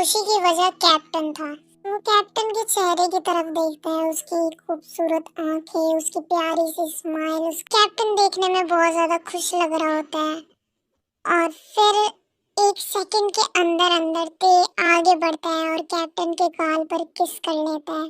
खुशी की वजह कैप्टन था। वो कैप्टन के चेहरे की तरफ देखता है, उसकी खूबसूरत आंखें, उसकी प्यारी सी स्माइल। उस कैप्टन देखने में बहुत ज्यादा खुश लग रहा होता है और फिर एक सेकंड के अंदर अंदर ते आगे बढ़ता है और कैप्टन के गाल पर किस कर लेता है।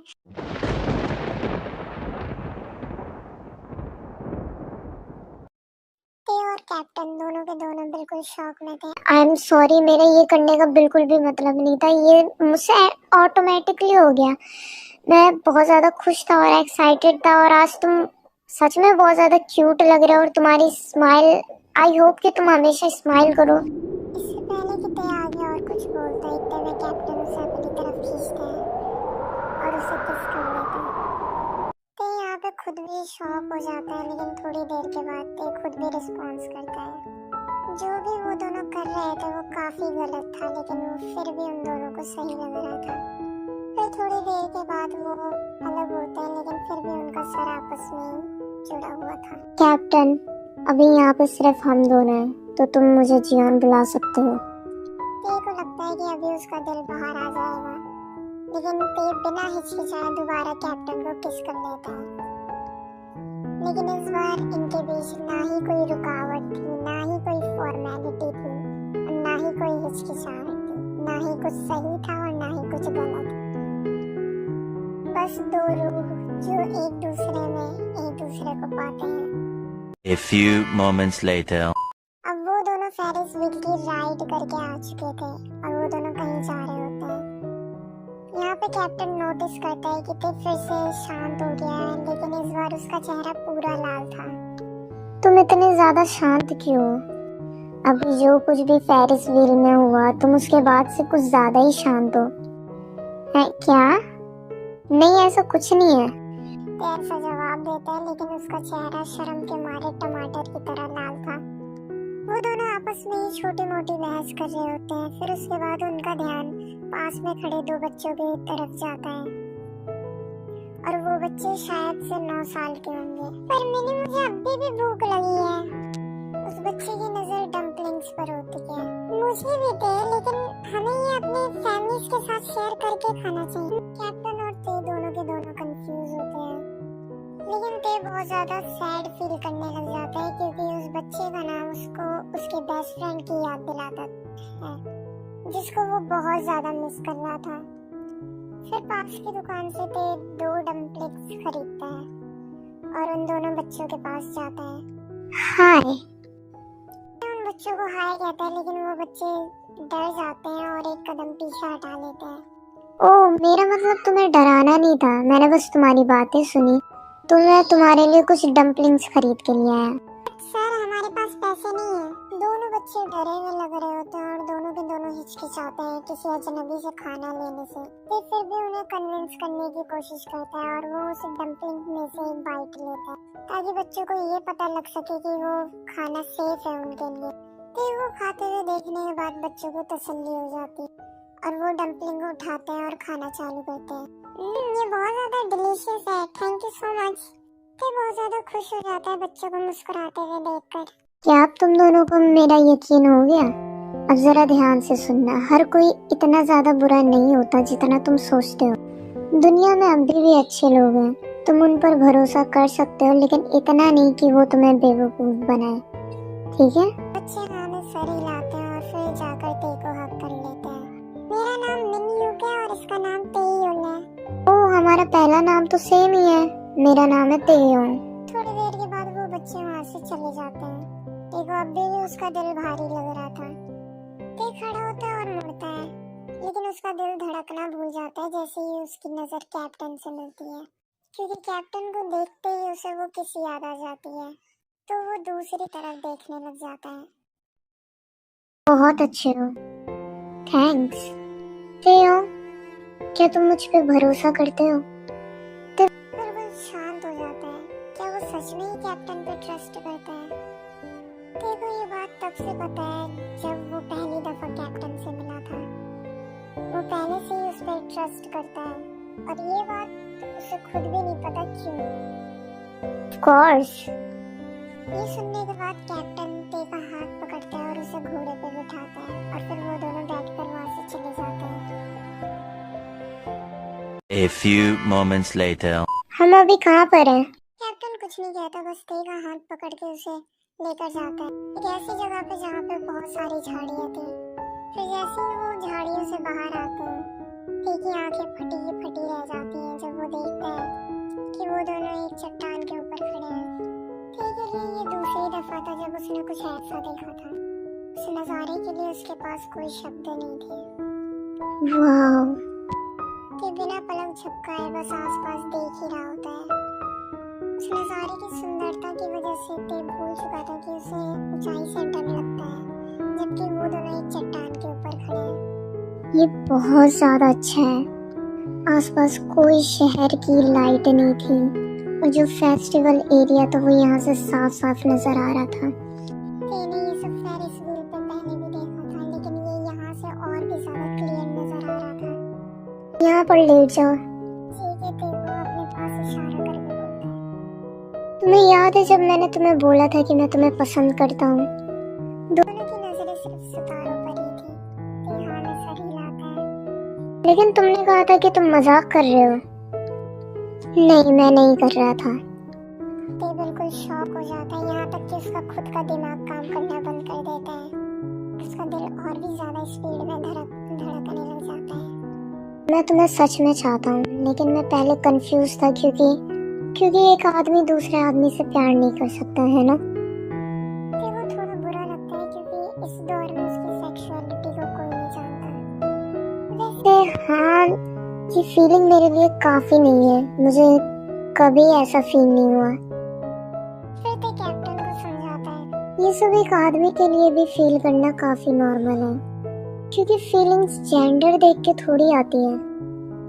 ते और कैप्टन दोनों के दोनों बिल्कुल शॉक में थे। आई एम सॉरी, मेरा ये करने का बिल्कुल भी मतलब नहीं था, ये मुझसे ऑटोमेटिकली हो गया। मैं बहुत ज्यादा खुश था और एक्साइटेड था और आज तुम सच में बहुत ज्यादा क्यूट लग रहे हो और तुम्हारी स्माइल, आई होप कि तुम हमेशा स्माइल करो। इससे पहले कि ते आगे और कुछ बोलता इतने में कैप्टन उसे अपनी तरफ खींचता है और उसे किस कर लेता है। ते यहाँ पे खुद भी शॉक हो जाता है, लेकिन थोड़ी देर के बाद ते खुद भी रिस्पॉन्स करता है। जो भी वो दोनों कर रहे थे वो काफी गलत था, लेकिन वो फिर भी उन दोनों को सही लग रहा था। फिर थोड़ी देर के बाद वो अलग होते हैं, लेकिन फिर भी उनका सर आपस में जुड़ा हुआ था। कैप्टन, अभी यहाँ पे सिर्फ हम दोनों हैं, तो तुम मुझे जियान बुला सकते हो। ते को लगता है कि अभी उसका दिल बाहर आ जाएगा, लेकिन ते बिना हिचकिचाए दोबारा कैप्टन को किस कर लेता है। लेकिन इस बार इनके बीच ना ही कोई रुकावट थी, ना ही कोई फॉर्मेलिटी थी और ना ही कोई हिचकिचाहट थी। ना ही कुछ सही था और ना ही कुछ गलत। बस दो रूह जो एक दूसरे को पाते हैं। A few moments later. अब वो दोनों फेरिस व्हील की राइड करके आ चुके थे और वो दोनों कहीं जा रहे होते हैं। यहाँ पे कैप्टन नोटिस करता है कि ते फिर से शांत हो गया है, लेकिन इस बार उसका चेहरा पूरा लाल था। तुम इतने ज्यादा शांत क्यों? अभी जो कुछ भी फेरिस व्हील में हुआ, तुम उसके बाद से कुछ ज्यादा ही शांत हो। है क्या? नहीं, ऐसा कुछ नहीं है। ते ऐसा जवाब देता है, लेकिन उसका चेहरा शर्म के मारे टमाटर की तरह लाल था। वो दोनों आपस में ही छोटी मोटी बहस कर रहे होते हैं। फिर उसके बाद उनका ध्यान पास में खड़े दो बच्चों की तरफ जाता है और वो बच्चे शायद से 9 साल के होंगे। पर मुझे अभी भी भूख लगी है। उस बच्चे की नजर डम्पलिंग्स पर होती है। मुझे भी दे, लेकिन हमें ये अपने फैमिलीज के साथ शेयर करके खाना चाहिए। कैप्टन और ते दोनों के दोनों कंफ्यूज होते हैं, लेकिन ते बहुत ज्यादा सैड फील करने लग जाता है, क्योंकि उस बच्चे का नाम उसको उसके बेस्ट फ्रेंड की याद दिलाता है, जिसको वो बहुत ज्यादा मिस कर रहा था। फिर पास की दुकान से ते 2 डम्पलिंग्स खरीदता है और उन दोनों बच्चों के पास जाता है। हाय। उन बच्चों को हाय कहता है, लेकिन वो बच्चे डर जाते हैं और एक कदम पीछे हटा लेते हैं। ओह, मेरा मतलब तुम्हें डराना नहीं था, मैंने बस तुम्हारी बातें सुनी, तो मैं तुम्हारे लिए कुछ डम्पलिंग्स खरीद के लिए आया। सर, हमारे पास पैसे नहीं है। दोनों बच्चे डरे हुए लग रहे होते हैं और दोनों के दोनों हिचकिचाते हैं किसी अजनबी से खाना लेने से। फिर भी उन्हें कन्विंस करने की कोशिश करता है और वो उस डम्पलिंग में से एक बाइट लेता है, ताकि बच्चों को ये पता लग सके कि वो खाना सेफ है उनके लिए। फिर वो खाते हुए देखने के बाद बच्चों को तसल्ली हो जाती है और वो डम्पलिंग उठाते हैं और खाना चालू करते हैं। ये बहुत ज्यादा डिलीशियस है, थैंक यू सो मच। ते बहुत ज्यादा खुश हो जाता है बच्चों को मुस्कुराते हुए देखकर। क्या अब तुम दोनों को मेरा यकीन हो गया? अब जरा ध्यान से सुनना, हर कोई इतना ज्यादा बुरा नहीं होता जितना तुम सोचते हो। दुनिया में अभी भी अच्छे लोग हैं, तुम उन पर भरोसा कर सकते हो, लेकिन इतना नहीं कि वो तुम्हें बेवकूफ बनाए, ठीक है? बच्चे में सर हिलाते हैं और फिर जाकर ते को हक कर लेते हैं। मेरा नाम मिनयुक है और इसका नाम तेयुन है। ओह, हमारा पहला नाम तो सेम ही है, मेरा नाम है तेयुन। थोड़ी देर के बाद वो बच्चे वहाँ से चले जाते हैं। ते को अभी भी उसका दिल भारी लग रहा था। ते खड़ा होता है और मुड़ता है, लेकिन उसका दिल धड़कना भूल जाता है जैसे ही उसकी नजर कैप्टन से मिलती है, क्योंकि कैप्टन को देखते ही उसे वो किसी याद आ जाती है, तो वो दूसरी तरफ देखने लग जाता है। बहुत अच्छे हो, थैंक्स। तेयो, क्या तुम मुझ पे भरोसा करते हो? ते बिल्कुल शांत हो जाता है। क्या वो सच में ही कैप्टन पे ट्रस्ट करता है? ते को ये बात तब से पता है जब वो पहली दफा कैप्टन से मिला था। वो पहले से ही उस पर ट्रस्ट करता है और ये बात उसे खुद भी नहीं पता क्यों। Of course। ये सुनने के बाद कैप्टन ते का हाथ पकड़ता है और उसे घोड़े पे बिठाता है और फिर वो दोनों बैठकर वहाँ से चले जाते हैं। A few moments later. हम अभी कहाँ पर हैं? कैप्टन कुछ नहीं कहता, बस ते का हाथ पकड़ के उसे लेकर जाता है एक ऐसी जगह पे जहाँ पे बहुत सारी झाड़ियाँ थी। फिर जैसे ही वो झाड़ियों से बाहर आते हैं, ते की आंखें फटी की फटी रह जाती हैं जब वो देखता है कि वो दोनों एक चट्टान के ऊपर खड़े हैं। ते के लिए ये दूसरी दफा था जब उसने कुछ ऐसा देखा था। उस नजारे के लिए उसके पास कोई शब्द नहीं थे। वाह, ते बिना पलक झपकाए बस आसपास देख ही रहा होता है। उस नजारे की सुंदरता की वजह से ते भूल चुका था कि उसे ऊंचाई से डर लगता है, जबकि वो दोनों एक चट्टान के ऊपर खड़े हैं। ये बहुत ज्यादा अच्छा है। आसपास कोई शहर की लाइट नहीं थी और जो फेस्टिवल एरिया था वो यहाँ से साफ साफ नजर आ रहा था। ते ने ये सब फेरिस व्हील पे पहले भी देखा था, लेकिन ये यहाँ से और भी ज्यादा क्लियर नजर आ रहा था। यहाँ पर लेट जाओ। जी के ते को अपने पास इशारा करके बोलता है। तुम्हें याद है जब मैंने तुम्हें बोला था कि मैं तुम्हें पसंद करता हूँ? दोनों की नजरें सिर्फ सितारों पर ही थी। ते हाँ में सर हिलाता है। लेकिन तुमने कहा था कि तुम मजाक कर रहे हो। नहीं, मैं नहीं कर रहा था। ते बिल्कुल शॉक हो जाता है, यहाँ तक कि उसका खुद का दिमाग काम करना बंद कर देता है। उसका दिल और भी ज्यादा स्पीड में धड़कने लग जाता है। मैं तुम्हें सच में चाहता हूँ, लेकिन मैं पहले कंफ्यूज था क्योंकि एक आदमी दूसरे आदमी से प्यार नहीं कर सकता, है ना? ते को थोड़ा बुरा लगता है क्योंकि इस दौर में उसकी सेक्सुअलिटी को कोई नहीं जानता। वैसे हाँ, ये फीलिंग मेरे लिए काफी नहीं है। मुझे कभी ऐसा फील नहीं हुआ। फिर ते कैप्टन को समझाता है। ये सब एक आदमी के लिए भी फील करना काफी नॉर्मल है, क्योंकि फीलिंग्स जेंडर देख के थोड़ी आती है।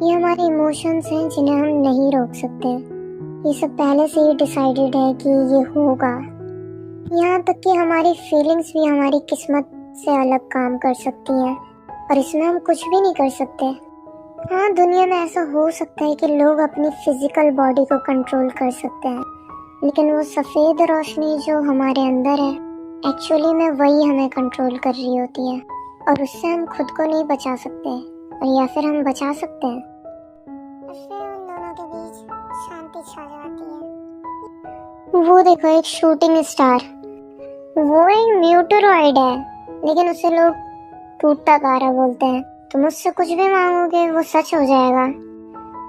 ये हमारे इमोशंस हैं जिन्हें हम नहीं रोक सकते। ये सब पहले से ही डिसाइडेड है कि ये होगा। यहाँ तक कि हमारी फीलिंग्स भी हमारी किस्मत से अलग काम कर सकती हैं और इसमें हम कुछ भी नहीं कर सकते। हाँ, दुनिया में ऐसा हो सकता है कि लोग अपनी फिजिकल बॉडी को कंट्रोल कर सकते हैं, लेकिन वो सफ़ेद रोशनी जो हमारे अंदर है एक्चुअली में वही हमें कंट्रोल कर रही होती है और उससे हम खुद को नहीं बचा सकते, और या फिर हम बचा सकते हैं। फिर उन दोनों के बीच शांति छा जाती है। वो देखो, एक शूटिंग स्टार। वो एक म्यूटरॉइड है, लेकिन उसे लोग टूटता तारा बोलते हैं। तुम उससे कुछ भी मांगोगे वो सच हो जाएगा।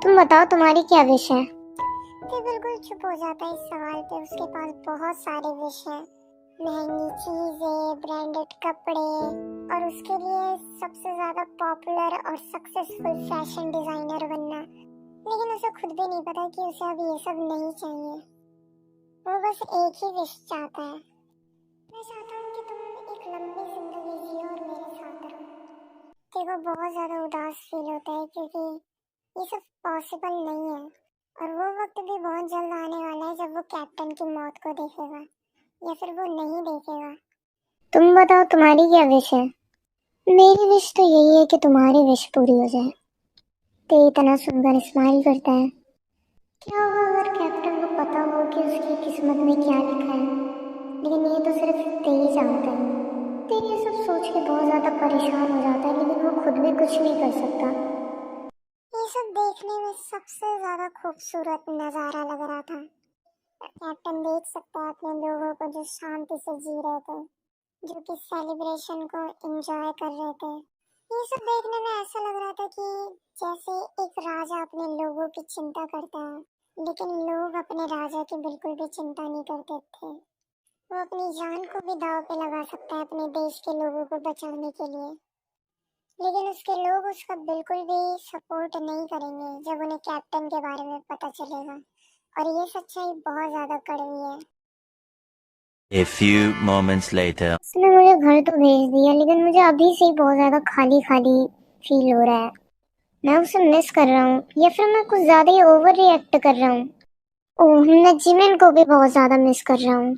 तुम बताओ, तुम्हारी क्या विश है? ते बिल्कुल चुप हो जाता है इस सवाल पे। उसके पास बहुत सारे विश हैं, महंगी चीजें, ब्रांडेड कपड़े और उसके लिए सबसे ज्यादा पॉपुलर और सक्सेसफुल फैशन डिजाइनर बनना। लेकिन उसे खुद भी नहीं पता कि उसे अब ये सब नहीं चाहिए। वो बस एक ही विश चाहता है। मैं चाहता हूँ कि तुम एक लंबी जिंदगी जियो और मेरे साथ रहो। तेरे को बहुत ज्यादा उदास फील होता है क्योंकि ये सब पॉसिबल नहीं है, और वो वक्त भी बहुत जल्द आने वाला है जब वो कैप्टन की मौत को देखेगा, या फिर वो नहीं देखेगा। तुम बताओ, तुम्हारी क्या विश है? मेरी विश तो यही है कि तुम्हारी विश पूरी हो जाए। ते इतना सुंदर स्माइल करता है। क्या होगा अगर कैप्टन को पता हो कि उसकी किस्मत में क्या लिखा है? लेकिन ये तो सिर्फ ते ही जानता है। ते ये सब सोच के बहुत ज्यादा परेशान हो जाता है, लेकिन वो खुद भी कुछ नहीं कर सकता। ये सब देखने में सबसे ज्यादा खूबसूरत नजारा लग रहा था। कैप्टन देख सकता है अपने लोगों को जो शांति से जी रहे थे, जो कि सेलिब्रेशन को एंजॉय कर रहे थे। ये सब देखने में ऐसा लग रहा था कि जैसे एक राजा अपने लोगों की चिंता करता है, लेकिन लोग अपने राजा की बिल्कुल भी चिंता नहीं करते थे। वो अपनी जान को भी दांव पे लगा सकता है अपने देश के लोगों को बचाने के लिए, लेकिन उसके लोग उसका बिल्कुल भी सपोर्ट नहीं करेंगे जब उन्हें कैप्टन के बारे में पता चलेगा। और ये सच्चाई बहुत ज्यादा कड़वी है। A few moments later. उसने मुझे घर तो भेज दिया, लेकिन मुझे अभी से ही बहुत ज्यादा खाली खाली फील हो रहा है। मैं उसे मिस कर रहा हूँ, या फिर मैं कुछ ज्यादा ही ओवर रिएक्ट कर रहा हूँ। ओह, मैं जिमिन को भी बहुत ज्यादा मिस कर रहा हूँ।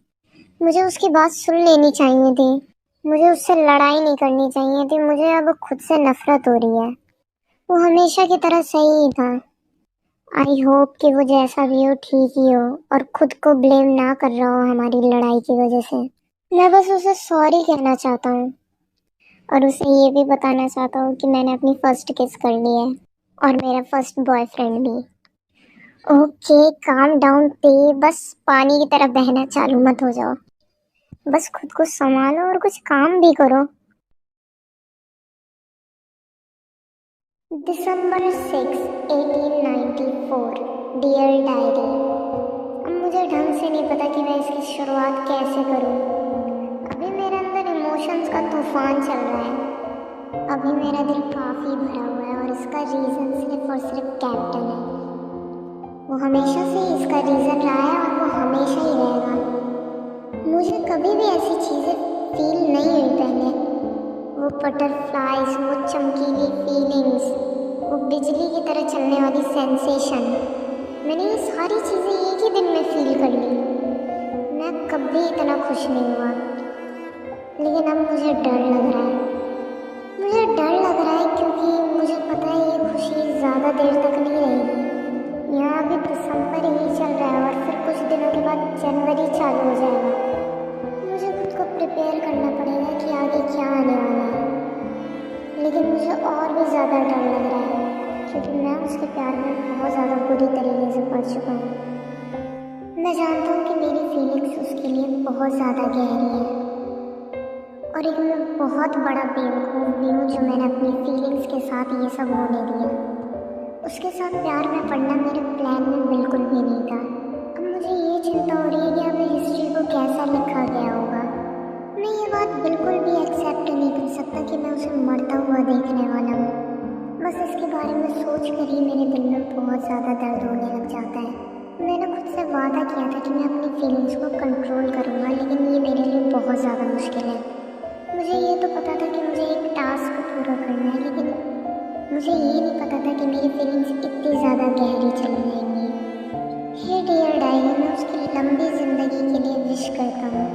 मुझे उसकी बात सुन लेनी चाहिए थी। मुझे उससे लड़ाई नहीं करनी चाहिए थी। मुझे अब खुद से नफरत हो रही है। वो हमेशा की तरह सही ही था। आई होप कि वो जैसा भी हो ठीक ही हो और खुद को ब्लेम ना कर रहा हो हमारी लड़ाई की वजह से। मैं बस उसे सॉरी कहना चाहता हूँ और उसे ये भी बताना चाहता हूँ कि मैंने अपनी फर्स्ट किस कर ली है। और मेरा फर्स्ट बॉयफ्रेंड भी। ओके काम डाउन ते, बस पानी की तरह बहना चालू मत हो जाओ। बस खुद को संभालो और कुछ काम भी करो। दिसंबर 6, 1894। Dear diary. अब मुझे ढंग से नहीं पता कि मैं इसकी शुरुआत कैसे करूं। अभी मेरे अंदर इमोशंस का तूफान चल रहा है। अभी मेरा दिल काफी भरा हुआ है और इसका रीजन सिर्फ और सिर्फ कैप्टन है। वो हमेशा से ही इसका रीजन रहा है और वो हमेशा ही रहेगा। मुझे कभी भी ऐसी चीजें फील नहीं हुई पहले। वो बटरफ्लाइज, वो चमकीली फीलिंग्स, वो बिजली की तरह चलने वाली सेंसेशन, मैंने ये सारी चीजें एक ही दिन में फील कर ली। मैं कभी इतना खुश नहीं हुआ। लेकिन अब मुझे डर लग रहा है। मुझे डर लग रहा है क्योंकि मुझे पता है ये खुशी ज़्यादा देर तक नहीं रहेगी। यहाँ अभी दिसंबर ही चल रहा है और फिर कुछ दिनों के बाद जनवरी चालू हो जाएगा। मुझे खुद को प्रिपेयर करना पड़ेगा कि आगे क्या आने वाला है। लेकिन मुझे और भी ज़्यादा डर लग रहा है क्योंकि मैं उसके प्यार में बहुत ज़्यादा बुरी तरीके से पड़ चुका हूँ। मैं जानता हूँ कि मेरी फीलिंग्स उसके लिए बहुत ज़्यादा गहरी है और एक मैं बहुत बड़ा बेवकूफ़ भी हूँ जो मैंने अपनी फीलिंग्स के साथ ये सब होने दिया। उसके साथ प्यार में पड़ना मेरे प्लान में बिल्कुल भी नहीं था। अब मुझे ये चिंता हो रही है कि अब हिस्ट्री को कैसा लिखा गया होगा। मैं ये बात बिल्कुल भी एक्सेप्ट नहीं कर सकता कि मैं उसे मरता हुआ देखने वाला हूँ। बस इसके बारे में सोच कर ही मेरे दिल में बहुत ज़्यादा दर्द होने लग जाता है। मैंने खुद से वादा किया था कि मैं अपनी फीलिंग्स को कंट्रोल करूँगा, लेकिन ये मेरे लिए बहुत ज़्यादा मुश्किल है। मुझे ये तो पता था कि मुझे एक टास्क पूरा करना है, लेकिन मुझे ये नहीं पता था कि मेरी फीलिंग्स इतनी ज़्यादा गहरी चली जाएंगी। हे डियर डायरी, मैं उसकी लंबी ज़िंदगी के लिए विश करता हूँ।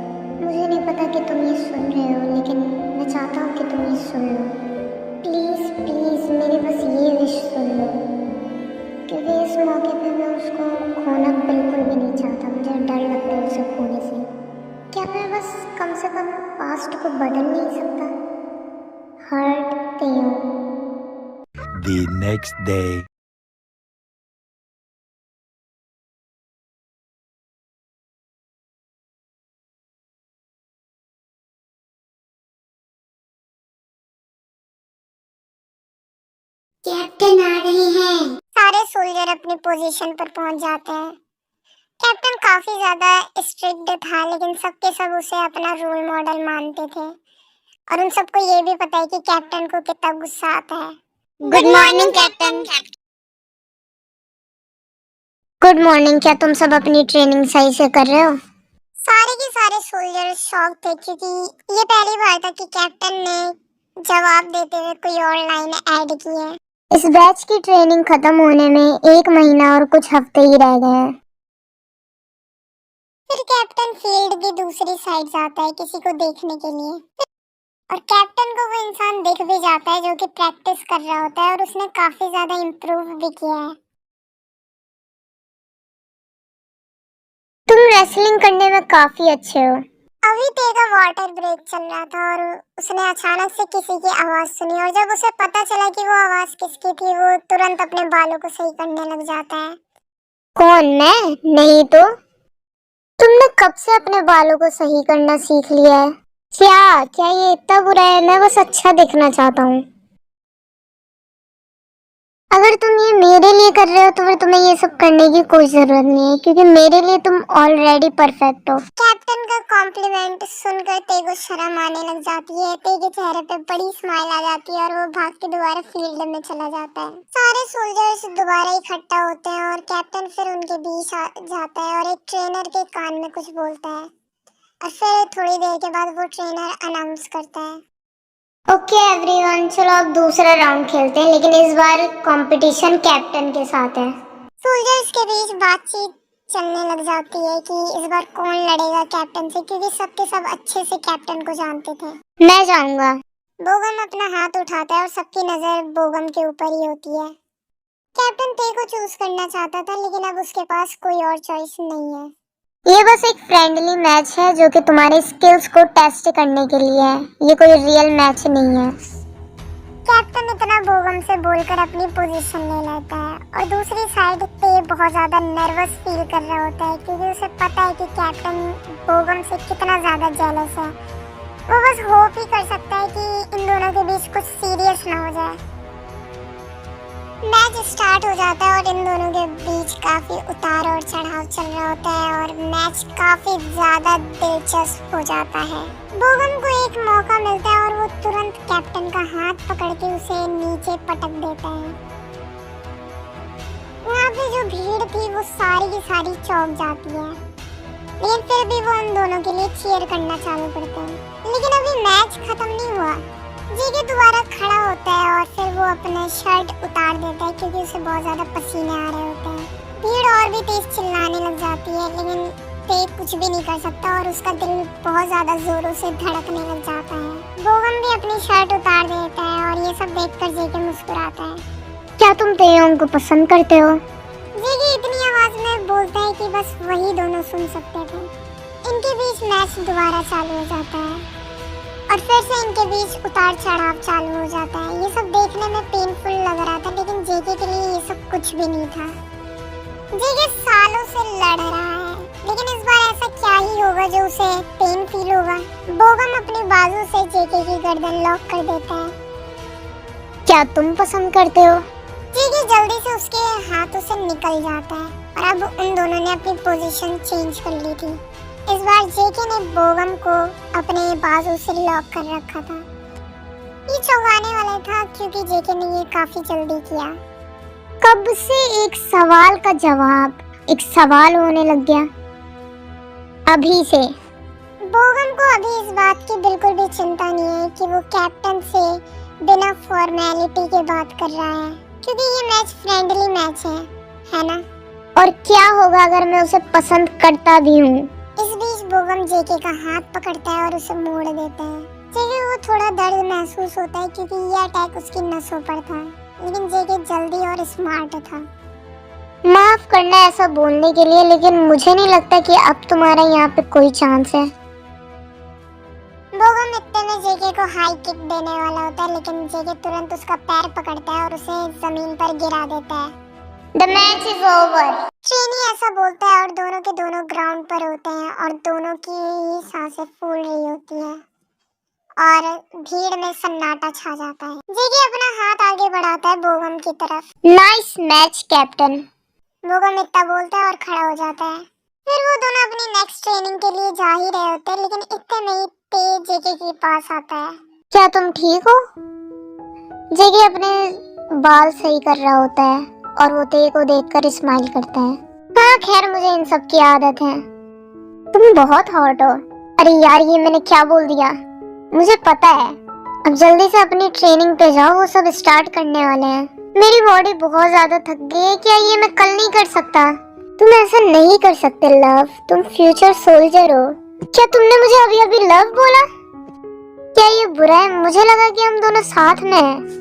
मुझे नहीं पता कि तुम ये सुन रहे हो, लेकिन मैं चाहता हूँ कि तुम ये सुन लो। प्लीज़ प्लीज़ मेरी बस ये विश सुन लो, क्योंकि इस मौके पे मैं उसको खोना बिल्कुल भी नहीं चाहता। मुझे डर लगता है उसे खोने से। क्या मैं बस कम से कम पास्ट को बदल नहीं सकता? Hurt theo। The next day. Captain आ रहे हैं। सारे सोल्जर अपनी पोजीशन पर पहुंच जाते हैं। कैप्टन काफी ज्यादा स्ट्रिक्ट था, लेकिन सबके सब उसे अपना रोल मॉडल मानते थे और उन सबको ये भी पता है कि कैप्टन को कितना गुस्सा आता है। Good morning captain. Good morning. क्या तुम सब अपनी ट्रेनिंग सही से कर रहे हो? सारे के सारे सोल्जर शॉक थे क्योंकि ये पहली बार था कि कैप्टन ने जवाब देते हुए कोई और लाइन ऐड की है। इस बैच की ट्रेनिंग खत्म होने में 1 महीना और कुछ हफ्ते ही रह गए हैं। फिर कैप्टन फील्ड की दूसरी साइड जाता है किसी को देखने के लिए, और कैप्टन को वो इंसान दिख भी जाता है जो कि प्रैक्टिस कर रहा होता है और उसने काफी ज्यादा इम्प्रूव भी किया है। तुम रेसलिंग करने में काफी अच्छे हो। अभी ते का वाटर ब्रेक चल रहा था और उसने अचानक से किसी की आवाज सुनी, और जब उसे पता चला कि वो आवाज किसकी थी, वो तुरंत अपने बालों को सही करने लग जाता है। कौन, मैं? नहीं तो। तुमने कब से अपने बालों को सही करना सीख लिया है? क्या ये इतना बुरा है? मैं बस अच्छा दिखना चाहता हूँ। अगर तुम ये मेरे लिए कर रहे हो तो फिर तुम्हें ये सब करने की कोई जरूरत नहीं है, क्योंकि मेरे लिए तुम ऑलरेडी परफेक्ट हो। कैप्टन का कॉम्प्लीमेंट सुनकर ते को शर्म आने लग जाती है। ते के चेहरे पे बड़ी स्माइल आ जाती है और वो भाग के दोबारा फील्ड में चला जाता है। सारे सोल्जर्स दोबारा इकट्ठा होते हैं और कैप्टन फिर उनके बीच आ जाता है और एक ट्रेनर के कान में कुछ बोलता है, और फिर थोड़ी देर के बाद वो ट्रेनर अनाउंस करता है, ओके एवरीवन, चलो अब दूसरा राउंड खेलते हैं, लेकिन इस बार कंपटीशन कैप्टन के साथ है। सोल्जर्स के बीच बातचीत चलने लग जाती है कि इस बार कौन लड़ेगा कैप्टन से, क्योंकि सबके सब अच्छे से कैप्टन को जानते थे। मैं जाऊंगा। बोगम अपना हाथ उठाता है और सबकी नजर बोगम के ऊपर ही होती है। कैप्टन ते को चूज करना चाहता था, लेकिन अब उसके पास कोई और चॉइस नहीं है। ये बस एक फ्रेंडली मैच है जो कि तुम्हारे स्किल्स को टेस्ट करने के लिए है। ये कोई रियल मैच नहीं है। कैप्टन इतना बोगम से बोलकर अपनी पोजीशन ले लेता है और दूसरी साइड पे बहुत ज्यादा नर्वस फील कर रहा होता है क्योंकि उसे पता है कि कैप्टन बोगम से कितना ज्यादा जेलस है। वो बस होप ही कर सकता है कि इन दोनों के बीच कुछ सीरियस ना हो जाए। मैच स्टार्ट हो जाता है और इन दोनों के बीच काफी उतार और चढ़ाव चल रहा होता है और मैच काफी ज्यादा दिलचस्प हो जाता है। बोगम को एक मौका मिलता है और वो तुरंत कैप्टन का हाथ पकड़ के उसे नीचे पटक देता है। वहाँ पे जो भीड़ थी वो सारी की सारी चौंक जाती है, लेकिन फिर भी वो उन दोनों के लिए चीयर करना चालू करते हैं। लेकिन अभी मैच खत्म नहीं हुआ। जेके दोबारा खड़ा होता है और फिर वो अपना शर्ट उतार देता है क्योंकि उसे बहुत ज्यादा पसीने आ रहे होते हैं। भीड़ और भी तेज चिल्लाने लग जाती है, लेकिन ते कुछ भी नहीं कर सकता और उसका दिल बहुत ज्यादा जोरों से धड़कने लग जाता है। बोगम भी अपनी शर्ट उतार देता है और ये सब देखकर जेके मुस्कुराता है। क्या तुम तेयोंग को पसंद करते हो? जेके इतनी आवाज में बोलता है कि बस वही दोनों सुन सकते थे। इनके बीच मैच दोबारा चालू हो जाता है और फिर से इनके बीच उतार चढ़ाव चालू हो जाता है। ये सब देखने में पेनफुल लग रहा था, लेकिन जेके के लिए ये सब कुछ भी नहीं था। जेके सालों से लड़ रहा है, लेकिन इस बार ऐसा क्या ही होगा जो उसे पेन फील होगा। बोगम अपनी बाजू से जेके की गर्दन लॉक कर देता है। क्या तुम पसंद करते हो? जेके जल्दी से उसके हाथों से निकल जाता है और अब उन दोनों ने अपनी पोजीशन चेंज कर ली थी। इस बार जेके ने बोगम को अपने बाजू से लॉक कर रखा था। ये चौंकाने वाला था क्योंकि जेके ने ये काफी जल्दी किया। कब से एक सवाल का जवाब एक सवाल होने लग गया। अभी से बोगम को अभी इस बात की बिल्कुल भी चिंता नहीं है कि वो कैप्टन से बिना फॉर्मेलिटी के बात कर रहा है, क्योंकि ये मैच फ्रेंडली मैच है ना? और क्या होगा अगर मैं उसे पसंद करता भी हूँ? इस बीच बोगम जेके का हाथ पकड़ता है और उसे मोड़ देता है। जेके को थोड़ा दर्द महसूस होता है क्योंकि ये अटैक उसकी नसों पर था, लेकिन जेके जल्दी और स्मार्ट था। माफ करना ऐसा बोलने के लिए, लेकिन मुझे नहीं लगता कि अब तुम्हारा यहाँ पे कोई चांस है। बोगम इतने में जेके को हाई किक देने वाला होता है, लेकिन जेके तुरंत उसका पैर पकड़ता है और उसे जमीन पर गिरा देता है। The match is over. Trainee ऐसा बोलता है और दोनों के दोनों ग्राउंड पर होते हैं और दोनों की सांसें फूल रही होती हैं और भीड़ में सन्नाटा छा जाता है। जेके अपना हाथ आगे बढ़ाता है बोगम की तरफ। Nice match captain. बोगम इतना बोलता है और खड़ा हो जाता है। फिर वो दोनों अपनी नेक्स्ट ट्रेनिंग के लिए जा ही रहे होते हैं, लेकिन इतने में ही ते जेके के पास आता है। क्या तुम ठीक हो? जेके अपने बाल सही कर रहा होता है और वो ते को देखकर स्माइल करता है। हाँ खैर, मुझे इन सब की आदत है। तुम बहुत हॉट हो। अरे यार, ये मैंने क्या बोल दिया? मुझे पता है। अब जल्दी से अपनी ट्रेनिंग पे जाओ, वो सब स्टार्ट करने वाले हैं। मेरी बॉडी बहुत ज्यादा थक गई है। क्या ये मैं कल नहीं कर सकता? तुम ऐसा नहीं कर सकते लव, तुम फ्यूचर सोल्जर हो। क्या तुमने मुझे अभी अभी लव बोला? क्या ये बुरा है? मुझे लगा कि हम दोनों साथ में हैं।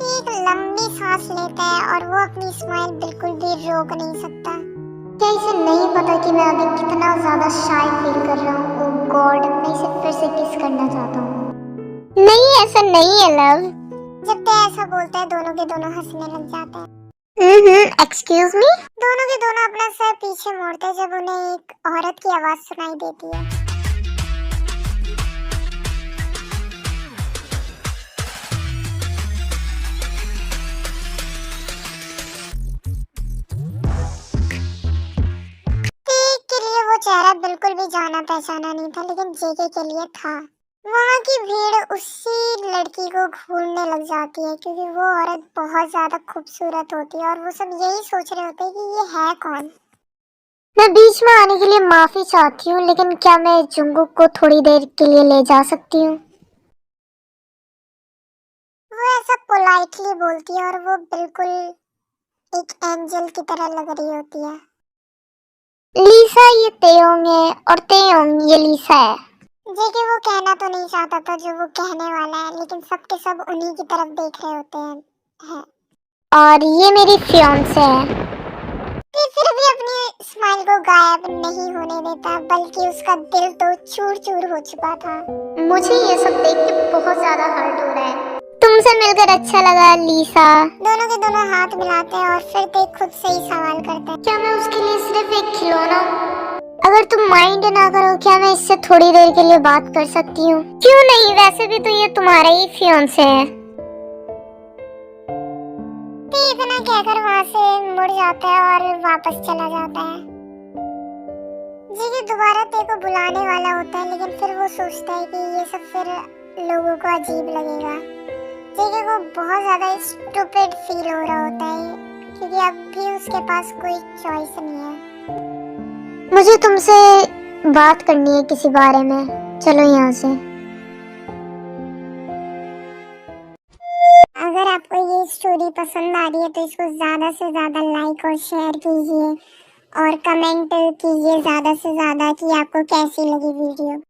एक लंबी सांस लेता है और वो अपनी स्माइल बिल्कुल भी रोक नहीं सकता। क्या इसे नहीं पता कि मैं अभी कितना ज्यादा शाय फील कर रहा हूँ? ओह गॉड, मैं इसे फिर से किस करना चाहता हूँ। नहीं, ऐसा नहीं है लव। जब ते ऐसा बोलता है दोनों के दोनों हंसने लग जाते हैं। Excuse me. दोनों के दोनों अपना सर पीछे मोड़ते हैं जब उन्हें एक औरत की आवाज सुनाई देती है। के लिए वो चेहरा बिल्कुल भी जाना पहचाना नहीं था, लेकिन जेके के लिए था। वहाँ की भीड़ उसी लड़की को घूरने लग जाती है क्योंकि वो औरत बहुत ज्यादा खूबसूरत होती है और वो सब यही सोच रहे होते हैं कि ये है कौन। मैं बीच में आने के लिए माफी चाहती हूँ, लेकिन क्या मैं जुंगकुक को थोड़ी देर के लिए ले जा सकती हूँ? वो ऐसा पोलाइटली बोलती है और वो बिल्कुल एक एंजल की तरह लग रही होती है। लीसा ये तेयोंग है और तेयोंग ये लीसा है। जेके वो कहना तो नहीं चाहता था जो वो कहने वाला है, लेकिन सबके सब उन्हीं की तरफ देख रहे होते हैं। और ये मेरी फियांसे है। फिर भी अपनी स्माइल को गायब नहीं होने देता, बल्कि उसका दिल तो चूर चूर हो चुका था। मुझे ये सब देख के बहुत ज्यादा हर्ट हो रहा है। तुमसे मिलकर अच्छा लगा लीसा। दोनों के दोनों हाथ मिलाते हैं और फिर ते खुद से ही सवाल करते हैं, क्या मैं उसके लिए सिर्फ एक खिलौना हूँ? अगर तुम माइंड ना करो, क्या मैं इससे थोड़ी देर के लिए बात कर सकती हूँ? क्यों नहीं, वैसे भी तो ये तुम्हारा ही फियांसे है। ते इतना कहकर वहाँ से मुड़ जाता है और वापस चला जाता है। जीके दोबारा ते को बुलाने वाला होता है, लेकिन फिर वो सोचता है कि ये सब फिर लोगों को अजीब लगेगा। जीके को बहुत ज्यादा स्टूपिड फील हो रहा होता है, क्योंकि अब भी उसके पास कोई चॉइस नहीं है। मुझे तुमसे बात करनी है किसी बारे में, चलो यहाँ से। अगर आपको ये स्टोरी पसंद आ रही है तो इसको ज्यादा से ज्यादा लाइक और शेयर कीजिए और कमेंट कीजिए ज्यादा से ज्यादा कि आपको कैसी लगी वीडियो।